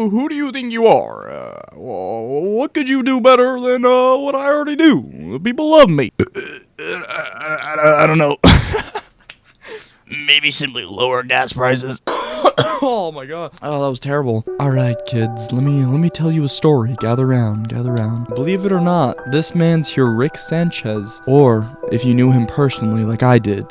who do you think you are? What could you do better than what I already do? People love me. I don't know. Maybe simply lower gas prices. Oh my god. Oh, that was terrible. Alright, kids, let me tell you a story. Gather round, gather round. Believe it or not, this man's here Rick Sanchez. Or, if you knew him personally like I did,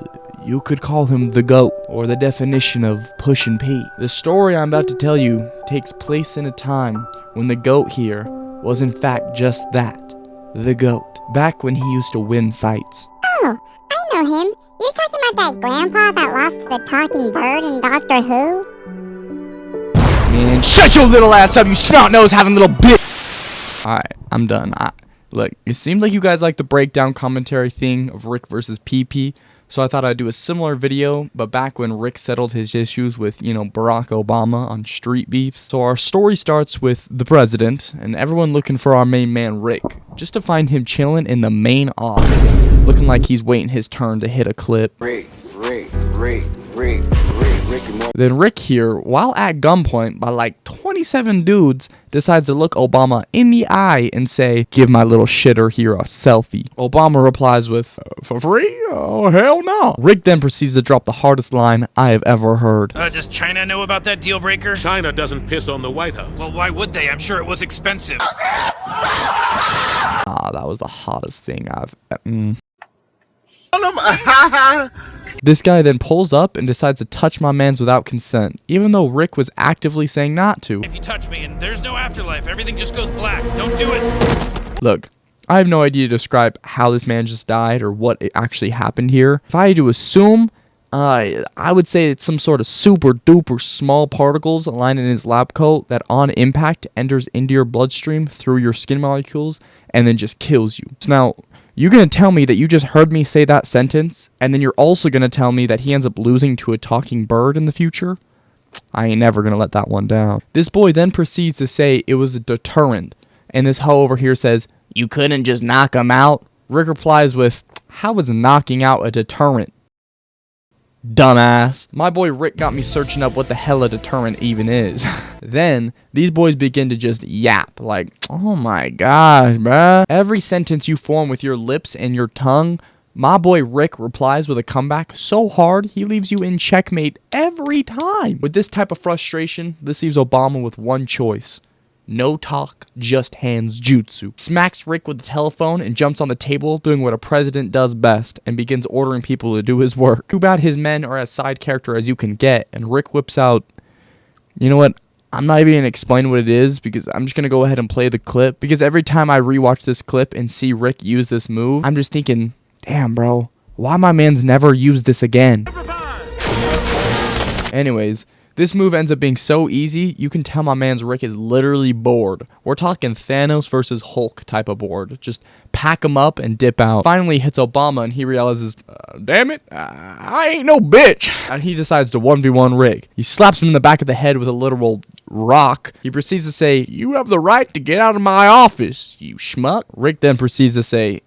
you could call him the GOAT, or the definition of push and pee. The story I'm about to tell you takes place in a time when the GOAT here was in fact just that. The GOAT. Back when he used to win fights. Oh, I know him. You're talking about that grandpa that lost to the talking bird in Doctor Who? Man, shut your little ass up, you snot-nosed having little bitch! Alright, I'm done. Look, it seems like you guys like the breakdown commentary thing of Rick versus PP, so I thought I'd do a similar video, but back when Rick settled his issues with, Barack Obama on street beefs. So our story starts with the president, and everyone looking for our main man Rick, just to find him chilling in the main office, looking like he's waiting his turn to hit a clip. Rick. Then Rick here, while at gunpoint by like 27 dudes, decides to look Obama in the eye and say, "Give my little shitter here a selfie." Obama replies with, "For free? Oh, hell no." Rick then proceeds to drop the hardest line I have ever heard. Does China know about that deal breaker? China doesn't piss on the White House. Well, why would they? I'm sure it was expensive. That was the hottest thing I've... This guy then pulls up and decides to touch my mans without consent, even though Rick was actively saying not to. If you touch me and there's no afterlife, everything just goes black. Don't do it. Look, I have no idea to describe how this man just died or what actually happened here. If I had to assume, I would say it's some sort of super duper small particles aligned in his lab coat that on impact enters into your bloodstream through your skin molecules and then just kills you. So now, you're going to tell me that you just heard me say that sentence, and then you're also going to tell me that he ends up losing to a talking bird in the future? I ain't never going to let that one down. This boy then proceeds to say it was a deterrent, and this hoe over here says, "You couldn't just knock him out?" Rick replies with, "How is knocking out a deterrent? Dumbass." My boy Rick got me searching up what the hell a deterrent even is. Then, these boys begin to just yap, like, "Oh my gosh, bruh." Every sentence you form with your lips and your tongue, my boy Rick replies with a comeback so hard, he leaves you in checkmate every time. With this type of frustration, this leaves Obama with one choice. No talk, just hands jutsu. Smacks Rick with the telephone and jumps on the table, doing what a president does best, and begins ordering people to do his work. Too bad his men are as side character as you can get, and Rick whips out... You know what? I'm not even going to explain what it is, because I'm just going to go ahead and play the clip, because every time I rewatch this clip and see Rick use this move, I'm just thinking, damn bro, why my man's never used this again? Anyways, this move ends up being so easy, you can tell my man's Rick is literally bored. We're talking Thanos versus Hulk type of bored. Just pack him up and dip out. Finally hits Obama and he realizes, damn it, I ain't no bitch. And he decides to 1v1 Rick. He slaps him in the back of the head with a literal rock. He proceeds to say, "You have the right to get out of my office, you schmuck." Rick then proceeds to say,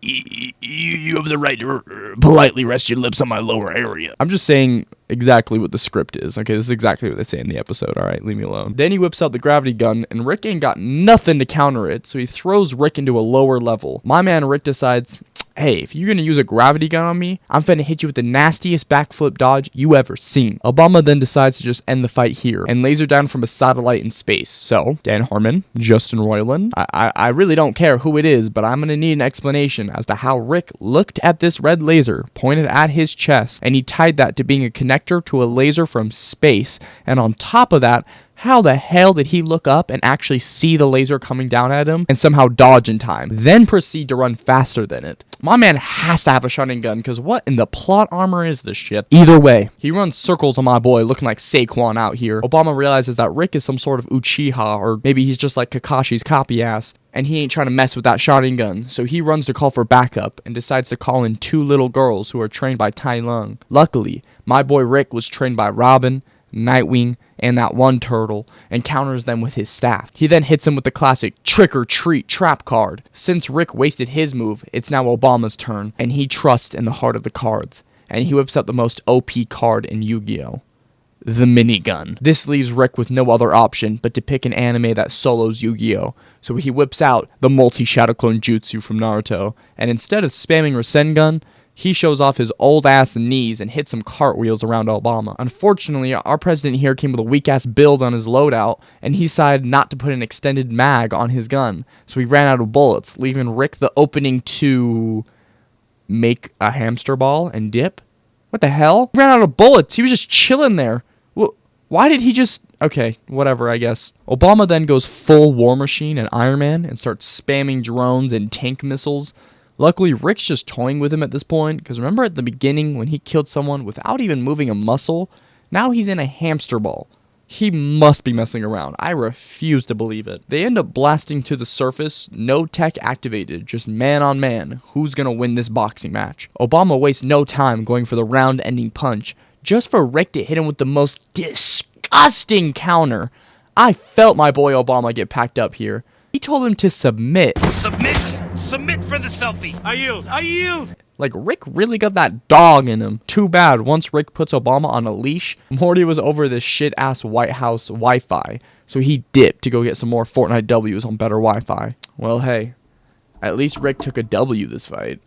You have the right to politely rest your lips on my lower area. I'm just saying exactly what the script is. Okay, this is exactly what they say in the episode. Alright, leave me alone. Then he whips out the gravity gun, and Rick ain't got nothing to counter it, so he throws Rick into a lower level. My man Rick decides, hey, if you're gonna use a gravity gun on me, I'm finna hit you with the nastiest backflip dodge you ever seen. Obama then decides to just end the fight here, and laser down from a satellite in space. So, Dan Harmon, Justin Roiland, I really don't care who it is, but I'm gonna need an explanation as to how Rick looked at this red laser pointed at his chest, and he tied that to being a connector to a laser from space, and on top of that, how the hell did he look up and actually see the laser coming down at him and somehow dodge in time, then proceed to run faster than it? My man has to have a shotgun gun, because what in the plot armor is this shit? Either way, he runs circles on my boy looking like Saquon out here. Obama realizes that Rick is some sort of Uchiha, or maybe he's just like Kakashi's copy ass, and he ain't trying to mess with that shotgun gun, so he runs to call for backup and decides to call in two little girls who are trained by Tai Lung. Luckily, my boy Rick was trained by Robin, Nightwing, and that one turtle, and counters them with his staff. He then hits him with the classic trick or treat trap card. Since Rick wasted his move, it's now Obama's turn, and he trusts in the heart of the cards, and he whips out the most OP card in Yu-Gi-Oh! the minigun. This leaves Rick with no other option but to pick an anime that solos Yu-Gi-Oh! So he whips out the multi-shadow clone jutsu from Naruto, and instead of spamming Rasengan, he shows off his old-ass knees and hits some cartwheels around Obama. Unfortunately, our president here came with a weak-ass build on his loadout, and he decided not to put an extended mag on his gun. So he ran out of bullets, leaving Rick the opening to make a hamster ball and dip. What the hell? He ran out of bullets. He was just chilling there. Why did he just... Okay, whatever, I guess. Obama then goes full War Machine and Iron Man and starts spamming drones and tank missiles. Luckily, Rick's just toying with him at this point, because remember at the beginning when he killed someone without even moving a muscle? Now he's in a hamster ball. He must be messing around. I refuse to believe it. They end up blasting to the surface, no tech activated, just man on man. Who's gonna win this boxing match? Obama wastes no time going for the round-ending punch, just for Rick to hit him with the most disgusting counter. I felt my boy Obama get packed up here. He told him to submit. Submit! Submit for the selfie! I yield! I yield! Like, Rick really got that dog in him. Too bad, once Rick puts Obama on a leash, Morty was over this shit-ass White House Wi-Fi, so he dipped to go get some more Fortnite W's on better Wi-Fi. Well, hey, at least Rick took a W this fight.